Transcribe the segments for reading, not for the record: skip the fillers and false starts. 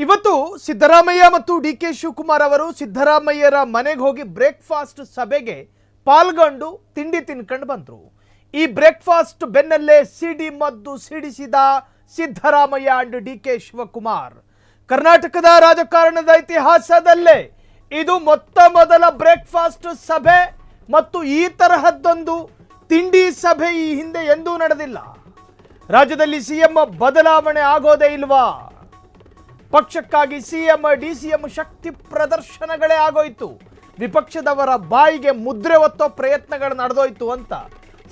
ಇವತ್ತು ಸಿದ್ದರಾಮಯ್ಯ ಮತ್ತು ಡಿ.ಕೆ. ಶಿವಕುಮಾರ್ ಅವರು ಸಿದ್ದರಾಮಯ್ಯರ ಮನೆಗೆ ಹೋಗಿ ಬ್ರೇಕ್ಫಾಸ್ಟ್ ಸಭೆಗೆ ಪಾಲ್ಗೊಂಡು ತಿಂಡಿ ತಿನ್ಕೊಂಡು ಬಂದರು. ಈ ಬ್ರೇಕ್ಫಾಸ್ಟ್ ಬೆನ್ನಲ್ಲೇ ಸಿಡಿ ಮದ್ದು ಸಿಡಿಸಿದ ಸಿದ್ದರಾಮಯ್ಯ ಅಂಡ್ ಡಿ.ಕೆ. ಶಿವಕುಮಾರ್. ಕರ್ನಾಟಕದ ರಾಜಕಾರಣದ ಇತಿಹಾಸದಲ್ಲೇ ಇದು ಮೊತ್ತ ಮೊದಲ ಬ್ರೇಕ್ಫಾಸ್ಟ್ ಸಭೆ ಮತ್ತು ಈ ತರಹದ್ದೊಂದು ತಿಂಡಿ ಸಭೆ ಈ ಹಿಂದೆ ಎಂದೂ ನಡೆದಿಲ್ಲ. ರಾಜ್ಯದಲ್ಲಿ ಸಿಎಂ ಬದಲಾವಣೆ ಆಗೋದೇ ಇಲ್ವಾ? ಪಕ್ಷಕ್ಕಾಗಿ ಸಿಎಂ ಡಿಸಿಎಂ ಶಕ್ತಿ ಪ್ರದರ್ಶನಗಳೇ ಆಗೋಯ್ತು. ವಿಪಕ್ಷದವರ ಬಾಯಿಗೆ ಮುದ್ರೆ ಒತ್ತೋ ಪ್ರಯತ್ನಗಳು ನಡೆದೋಯ್ತು ಅಂತ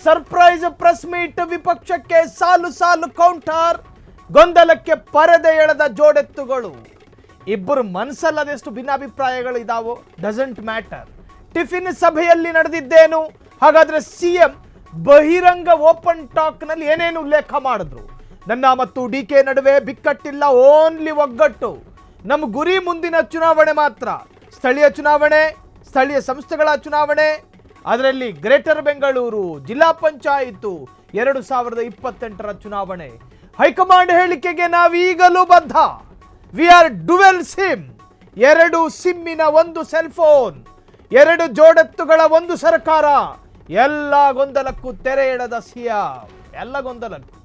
ಸರ್ಪ್ರೈಸ್ ಪ್ರೆಸ್ ಮೀಟ್. ವಿಪಕ್ಷಕ್ಕೆ ಸಾಲು ಸಾಲು ಕೌಂಟರ್, ಗೊಂದಲಕ್ಕೆ ಪರದೆ ಎಳೆದ ಜೋಡೆತ್ತುಗಳು. ಇಬ್ಬರು ಮನಸ್ಸಲ್ಲದೆಷ್ಟು ಭಿನ್ನಾಭಿಪ್ರಾಯಗಳು ಇದಾವೋ ಡಸಂಟ್ ಮ್ಯಾಟರ್. ಟಿಫಿನ್ ಸಭೆಯಲ್ಲಿ ನಡೆದಿದ್ದೇನು? ಹಾಗಾದ್ರೆ ಸಿಎಂ ಬಹಿರಂಗ ಓಪನ್ ಟಾಕ್ ನಲ್ಲಿ ಏನೇನು ಉಲ್ಲೇಖ ಮಾಡಿದ್ರು? ನನ್ನ ಮತ್ತು ಡಿ.ಕೆ. ನಡುವೆ ಬಿಕ್ಕಟ್ಟಿಲ್ಲ, ಓನ್ಲಿ ಒಗ್ಗಟ್ಟು. ನಮ್ಮ ಗುರಿ ಮುಂದಿನ ಚುನಾವಣೆ ಮಾತ್ರ. ಸ್ಥಳೀಯ ಚುನಾವಣೆ, ಸ್ಥಳೀಯ ಸಂಸ್ಥೆಗಳ ಚುನಾವಣೆ, ಅದರಲ್ಲಿ ಗ್ರೇಟರ್ ಬೆಂಗಳೂರು, ಜಿಲ್ಲಾ ಪಂಚಾಯಿತು, 2028ರ ಚುನಾವಣೆ. ಹೈಕಮಾಂಡ್ ಹೇಳಿಕೆಗೆ ನಾವೀಗಲೂ ಬದ್ಧ. We are dual sim. 2 ಸಿಮ್ಮಿನ 1 cell phone, 2 ಜೋಡೆತ್ತುಗಳ 1 ಸರ್ಕಾರ. ಎಲ್ಲ ಗೊಂದಲಕ್ಕೂ ತೆರೆ ಎಳೆದ ಸಿಎಂ. ಎಲ್ಲ ಗೊಂದಲಕ್ಕೂ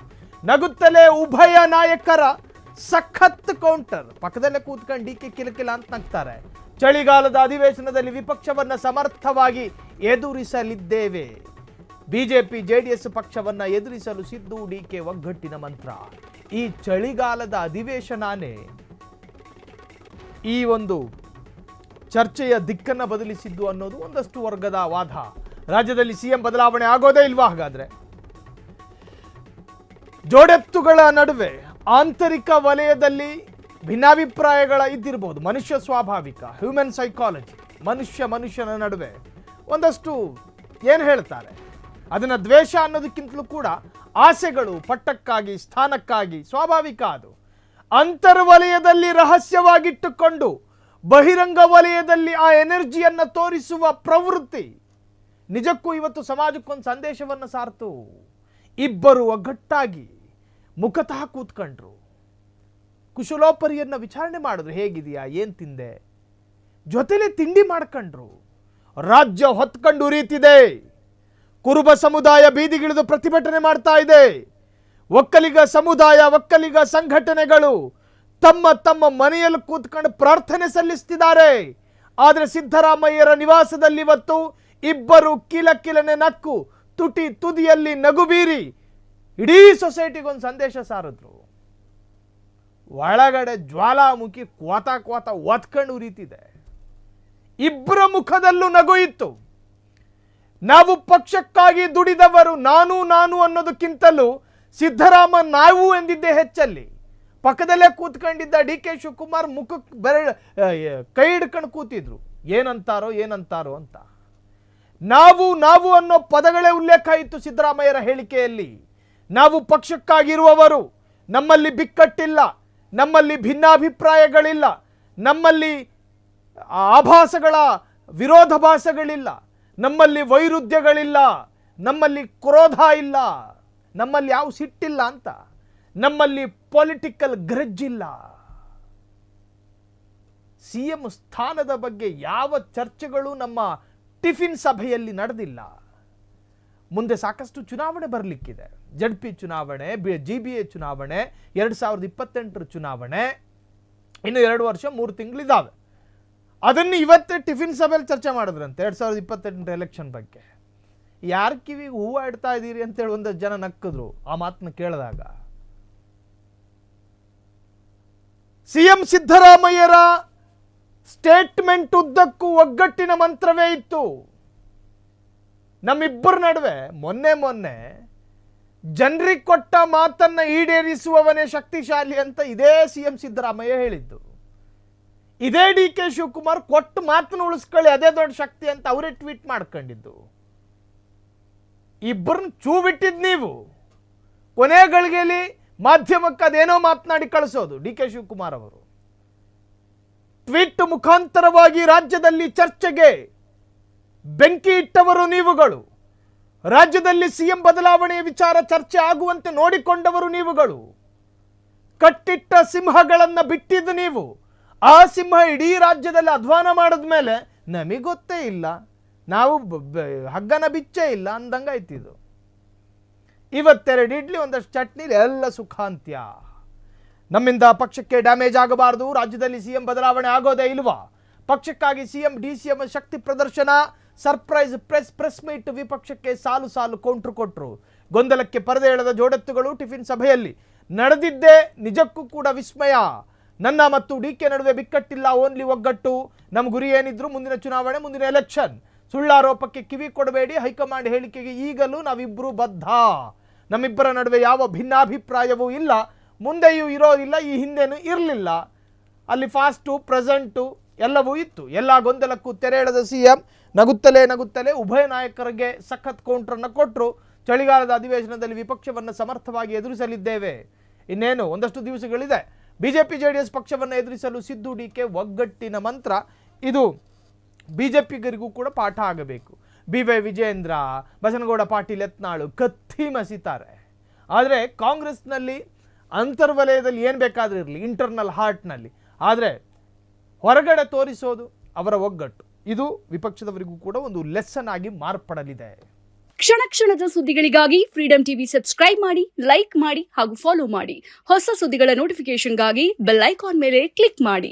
ನಗುತ್ತಲೇ ಉಭಯ ನಾಯಕರ ಸಖತ್ ಕೌಂಟರ್. ಪಕ್ಕದಲ್ಲೇ ಕೂತ್ಕೊಂಡು ಡಿ.ಕೆ. ಕಿಲಕಿಲ ಅಂತ ನಗ್ತಾರೆ. ಚಳಿಗಾಲದ ಅಧಿವೇಶನದಲ್ಲಿ ವಿಪಕ್ಷವನ್ನ ಸಮರ್ಥವಾಗಿ ಎದುರಿಸಲಿದ್ದೇವೆ. ಬಿಜೆಪಿ ಜೆಡಿಎಸ್ ಪಕ್ಷವನ್ನ ಎದುರಿಸಲು ಸಿದ್ದು ಡಿ.ಕೆ. ಒಗ್ಗಟ್ಟಿನ ಮಂತ್ರ. ಈ ಚಳಿಗಾಲದ ಅಧಿವೇಶನನೇ ಈ ಒಂದು ಚರ್ಚೆಯ ದಿಕ್ಕನ್ನ ಬದಲಿಸಿದ್ದು ಅನ್ನೋದು ಒಂದಷ್ಟು ವರ್ಗದ ವಾದ. ರಾಜ್ಯದಲ್ಲಿ ಸಿಎಂ ಬದಲಾವಣೆ ಆಗೋದೇ ಇಲ್ವಾ? ಹಾಗಾದ್ರೆ ಜೋಡೆತ್ತುಗಳ ನಡುವೆ ಆಂತರಿಕ ವಲಯದಲ್ಲಿ ಭಿನ್ನಾಭಿಪ್ರಾಯಗಳ ಇದ್ದಿರಬಹುದು. ಮನುಷ್ಯ ಸ್ವಾಭಾವಿಕ, ಹ್ಯೂಮನ್ ಸೈಕಾಲಜಿ. ಮನುಷ್ಯನ ನಡುವೆ ಒಂದಷ್ಟು ಏನು ಹೇಳ್ತಾರೆ, ಅದನ್ನ ದ್ವೇಷ ಅನ್ನೋದಕ್ಕಿಂತಲೂ ಕೂಡ ಆಸೆಗಳು, ಪಟ್ಟಕ್ಕಾಗಿ, ಸ್ಥಾನಕ್ಕಾಗಿ ಸ್ವಾಭಾವಿಕ. ಅದು ಅಂತರ್ವಲಯದಲ್ಲಿ ರಹಸ್ಯವಾಗಿಟ್ಟುಕೊಂಡು ಬಹಿರಂಗ ವಲಯದಲ್ಲಿ ಆ ಎನರ್ಜಿಯನ್ನು ತೋರಿಸುವ ಪ್ರವೃತ್ತಿ ನಿಜಕ್ಕೂ ಇವತ್ತು ಸಮಾಜಕ್ಕೊಂದು ಸಂದೇಶವನ್ನು ಸಾರ್ತು. ಇಬ್ಬರು ಒಗ್ಗಟ್ಟಾಗಿ ಮುಖತಃ ಕೂತ್ಕೊಂಡ್ರು, ಕುಶಲೋಪರಿಯನ್ನ ವಿಚಾರಣೆ ಮಾಡಿದ್ರು. ಹೇಗಿದೆಯಾ, ಏನು ತಿಂದೆ, ಜೊತೆಲೆ ತಿಂಡಿ ಮಾಡ್ಕೊಂಡ್ರು. ರಾಜ್ಯ ಹೊತ್ಕೊಂಡು ಉರಿಯುತ್ತಿದೆ. ಕುರುಬ ಸಮುದಾಯ ಬೀದಿಗಿಳಿದು ಪ್ರತಿಭಟನೆ ಮಾಡ್ತಾ ಇದೆ. ಒಕ್ಕಲಿಗ ಸಮುದಾಯ, ಒಕ್ಕಲಿಗ ಸಂಘಟನೆಗಳು ತಮ್ಮ ತಮ್ಮ ಮನೆಯಲ್ಲಿ ಕೂತ್ಕೊಂಡು ಪ್ರಾರ್ಥನೆ ಸಲ್ಲಿಸ್ತಿದ್ದಾರೆ. ಆದರೆ ಸಿದ್ದರಾಮಯ್ಯರ ನಿವಾಸದಲ್ಲಿ ಇವತ್ತು ಇಬ್ಬರು ಕಿಲಕಿಲನೆ ನಕ್ಕು ತುಟಿ ತುದಿಯಲ್ಲಿ ನಗು ಬೀರಿ ಇಡೀ ಸೊಸೈಟಿಗೊಂದು ಸಂದೇಶ ಸಾರಿದ್ರು. ಒಳಗಡೆ ಜ್ವಾಲಾಮುಖಿ ಕ್ವಾತ ಕ್ವಾತ ಒತ್ಕೊಂಡು ಉರಿತಿದೆ. ಇಬ್ಬರ ಮುಖದಲ್ಲೂ ನಗು ಇತ್ತು. ನಾವು ಪಕ್ಷಕ್ಕಾಗಿ ದುಡಿದವರು, ನಾನು ಅನ್ನೋದಕ್ಕಿಂತಲೂ ಸಿದ್ದರಾಮ ನಾವು ಎಂದಿದ್ದೇ ಹೆಚ್ಚಲ್ಲಿ. ಪಕ್ಕದಲ್ಲೇ ಕೂತ್ಕೊಂಡಿದ್ದ ಡಿ.ಕೆ. ಶಿವಕುಮಾರ್ ಮುಖಕ್ಕೆ ಕೈ ಹಿಡ್ಕೊಂಡು ಕೂತಿದ್ರು. ಏನಂತಾರೋ ಅಂತ. ನಾವು ಅನ್ನೋ ಪದಗಳೇ ಉಲ್ಲೇಖ ಇತ್ತು ಸಿದ್ದರಾಮಯ್ಯರ ಹೇಳಿಕೆಯಲ್ಲಿ. ನಾವು ಪಕ್ಷಕ್ಕಾಗಿರುವವರು, ನಮ್ಮಲ್ಲಿ ಬಿಕ್ಕಟ್ಟಿಲ್ಲ, ನಮ್ಮಲ್ಲಿ ಭಿನ್ನಾಭಿಪ್ರಾಯಗಳಿಲ್ಲ, ನಮ್ಮಲ್ಲಿ ಆಭಾಸಗಳ ವಿರೋಧಾಭಾಸಗಳಿಲ್ಲ, ನಮ್ಮಲ್ಲಿ ವೈರುಧ್ಯಗಳಿಲ್ಲ, ನಮ್ಮಲ್ಲಿ ಕ್ರೋಧ ಇಲ್ಲ, ನಮ್ಮಲ್ಲಿ ಯಾವ ಸಿಟ್ಟಿಲ್ಲ ಅಂತ, ನಮ್ಮಲ್ಲಿ ಪೊಲಿಟಿಕಲ್ ಗ್ರಡ್ಜ್ ಇಲ್ಲ. ಸಿಎಂ ಸ್ಥಾನದ ಬಗ್ಗೆ ಯಾವ ಚರ್ಚೆಗಳು ನಮ್ಮ ಟಿಫಿನ್ ಸಭೆಯಲ್ಲಿ ನಡೆದಿಲ್ಲ. ಮುಂದೆ ಸಾಕಷ್ಟು ಚುನಾವಣೆ ಬರಲಿಕ್ಕಿದೆ. ಜಡ್ಪಿ ಚುನಾವಣೆ, GBA ಚುನಾವಣೆ, 2028ರ ಚುನಾವಣೆ, ಇನ್ನು 2 ವರ್ಷ 3 ತಿಂಗಳಿದ್ದಾವೆ. ಅದನ್ನು ಇವತ್ತೇ ಟಿಫಿನ್ ಸಭೆಯಲ್ಲಿ ಚರ್ಚೆ ಮಾಡಿದ್ರಂತೆ 2028 ಎಲೆಕ್ಷನ್ ಬಗ್ಗೆ. ಯಾರ ಕಿವಿಗೆ ಹೂವು ಇಡ್ತಾ ಇದ್ದೀರಿ ಅಂತೇಳಿ ಒಂದಷ್ಟು ಜನ ನಕ್ಕಿದ್ರು ಆ ಮಾತನ್ನ ಕೇಳಿದಾಗ. ಸಿಎಂ ಸಿದ್ದರಾಮಯ್ಯರ ಸ್ಟೇಟ್ಮೆಂಟ್ ಉದ್ದಕ್ಕೂ ಒಗ್ಗಟ್ಟಿನ ಮಂತ್ರವೇ ಇತ್ತು. ನಮ್ಮಿಬ್ಬರ ನಡುವೆ ಮೊನ್ನೆ ಜನರಿಗೆ ಕೊಟ್ಟ ಮಾತನ್ನ ಈಡೇರಿಸುವವನೇ ಶಕ್ತಿಶಾಲಿ ಅಂತ ಇದೇ ಸಿಎಂ ಸಿದ್ದರಾಮಯ್ಯ ಹೇಳಿದ್ದು. ಇದೇ ಡಿ.ಕೆ. ಶಿವಕುಮಾರ್ ಕೊಟ್ಟ ಮಾತನ್ನು ಉಳಿಸ್ಕೊಳ್ಳಿ, ಅದೇ ದೊಡ್ಡ ಶಕ್ತಿ ಅಂತ ಅವರೇ ಟ್ವೀಟ್ ಮಾಡ್ಕೊಂಡಿದ್ದು. ಇಬ್ಬರನ್ನ ಚೂ ಬಿಟ್ಟಿದ್ ನೀವು. ಕೊನೆ ಗಳಿಗೆಯಲ್ಲಿ ಮಾಧ್ಯಮಕ್ಕೆ ಅದೇನೋ ಮಾತನಾಡಿ ಕಳಿಸೋದು ಡಿ.ಕೆ. ಶಿವಕುಮಾರ್ ಅವರು. ಟ್ವೀಟ್ ಮುಖಾಂತರವಾಗಿ ರಾಜ್ಯದಲ್ಲಿ ಚರ್ಚೆಗೆ ಬೆಂಕಿ ಇಟ್ಟವರು ನೀವುಗಳು. ರಾಜ್ಯದಲ್ಲಿ ಸಿಎಂ ಬದಲಾವಣೆಯ ವಿಚಾರ ಚರ್ಚೆ ಆಗುವಂತೆ ನೋಡಿಕೊಂಡವರು ನೀವುಗಳು. ಕಟ್ಟಿಟ್ಟ ಸಿಂಹಗಳನ್ನು ಬಿಟ್ಟಿದ್ದು ನೀವು. ಆ ಸಿಂಹ ಇಡೀ ರಾಜ್ಯದಲ್ಲಿ ಅಧ್ವಾನ ಮಾಡಿದ ಮೇಲೆ ನಮಗೆ ಗೊತ್ತೇ ಇಲ್ಲ, ನಾವು ಹಗ್ಗನ ಬಿಚ್ಚೇ ಇಲ್ಲ ಅಂದಂಗಾಯ್ತಿದ್ದು. ಇವತ್ತೆರಡು ಇಡ್ಲಿ ಒಂದಷ್ಟು ಚಟ್ನಿ ಎಲ್ಲ ಸುಖಾಂತ್ಯ. ನಮ್ಮಿಂದ ಪಕ್ಷಕ್ಕೆ ಡ್ಯಾಮೇಜ್ ಆಗಬಾರದು, ರಾಜ್ಯದಲ್ಲಿ ಸಿಎಂ ಬದಲಾವಣೆ ಆಗೋದೇ ಇಲ್ವಾ, ಪಕ್ಷಕ್ಕಾಗಿ ಸಿಎಂ ಡಿಸಿಎಂ ಶಕ್ತಿ ಪ್ರದರ್ಶನ, ಸರ್ಪ್ರೈಸ್ ಪ್ರೆಸ್ ಮೀಟ್, ವಿಪಕ್ಷಕ್ಕೆ ಸಾಲು ಸಾಲು ಕೌಂಟ್ರು ಕೊಟ್ಟರು. ಗೊಂದಲಕ್ಕೆ ಪರದೆ ಎಳೆದ ಜೋಡೆತ್ತುಗಳು ಟಿಫಿನ್ ಸಭೆಯಲ್ಲಿ ನಡೆದಿದ್ದೇ ನಿಜಕ್ಕೂ ಕೂಡ ವಿಸ್ಮಯ. ನನ್ನ ಮತ್ತು ಡಿಕೆ ನಡುವೆ ಬಿಕ್ಕಟ್ಟಿಲ್ಲ, ಓನ್ಲಿ ಒಗ್ಗಟ್ಟು. ನಮ್ಮ ಗುರಿ ಏನಿದ್ರು ಮುಂದಿನ ಚುನಾವಣೆ, ಮುಂದಿನ ಎಲೆಕ್ಷನ್. ಸುಳ್ಳಾರೋಪಕ್ಕೆ ಕಿವಿ ಕೊಡಬೇಡಿ, ಹೈಕಮಾಂಡ್ ಹೇಳಿಕೆಗೆ ಈಗಲೂ ನಾವಿಬ್ಬರು ಬದ್ಧ. ನಮ್ಮಿಬ್ಬರ ನಡುವೆ ಯಾವ ಭಿನ್ನಾಭಿಪ್ರಾಯವೂ ಇಲ್ಲ, ಮುಂದೆಯೂ ಇರೋದಿಲ್ಲ, ಈ ಹಿಂದೆನೂ ಇರಲಿಲ್ಲ. ಅಲ್ಲಿ ಫಾಸ್ಟು ಪ್ರೆಸೆಂಟು ಎಲ್ಲವೂ ಇತ್ತು. ಎಲ್ಲ ಗೊಂದಲಕ್ಕೂ ತೆರೆ ಎಳೆದ ಸಿಎಂ ನಗುತ್ತಲೇ ಉಭಯ ನಾಯಕರಿಗೆ ಸಖತ್ ಕೌಂಟ್ರನ್ನು ಕೊಟ್ಟರು. ಚಳಿಗಾಲದ ಅಧಿವೇಶನದಲ್ಲಿ ವಿಪಕ್ಷವನ್ನು ಸಮರ್ಥವಾಗಿ ಎದುರಿಸಲಿದ್ದೇವೆ. ಇನ್ನೇನು ಒಂದಷ್ಟು ದಿವಸಗಳಿದೆ. ಬಿಜೆಪಿ ಜೆಡಿಎಸ್ ಪಕ್ಷವನ್ನು ಎದುರಿಸಲು ಸಿದ್ದು ಡಿಕೆ ಒಗ್ಗಟ್ಟಿನ ಮಂತ್ರ. ಇದು ಬಿಜೆಪಿಗರಿಗೂ ಕೂಡ ಪಾಠ ಆಗಬೇಕು. BY ವಿಜಯೇಂದ್ರ, ಬಸನಗೌಡ ಪಾಟೀಲ್, ಯತ್ನಾಳು ಕತ್ತಿ ಮಸಿತಾರೆ. ಆದರೆ ಕಾಂಗ್ರೆಸ್ನಲ್ಲಿ ಅಂತರ್ವಲಯದಲ್ಲಿ ಏನು ಬೇಕಾದರೂ ಇರಲಿ, ಇಂಟರ್ನಲ್ ಹಾರ್ಟ್ನಲ್ಲಿ, ಆದರೆ ಹೊರಗಡೆ ತೋರಿಸೋದು ಅವರ ಒಗ್ಗಟ್ಟು. ಇದು ವಿಪಕ್ಷದವರಿಗೂ ಕೂಡ ಒಂದು ಲೆಸನ್ ಆಗಿ ಮಾರ್ಪಡಲಿದೆ. ಕ್ಷಣ ಕ್ಷಣದ ಸುದ್ದಿಗಳಿಗಾಗಿ ಫ್ರೀಡಂ ಟಿವಿ ಸಬ್ಸ್ಕ್ರೈಬ್ ಮಾಡಿ, ಲೈಕ್ ಮಾಡಿ ಹಾಗೂ ಫಾಲೋ ಮಾಡಿ. ಹೊಸ ಸುದ್ದಿಗಳ ನೋಟಿಫಿಕೇಶನ್ಗಾಗಿ ಬೆಲ್ ಐಕಾನ್ ಮೇಲೆ ಕ್ಲಿಕ್ ಮಾಡಿ.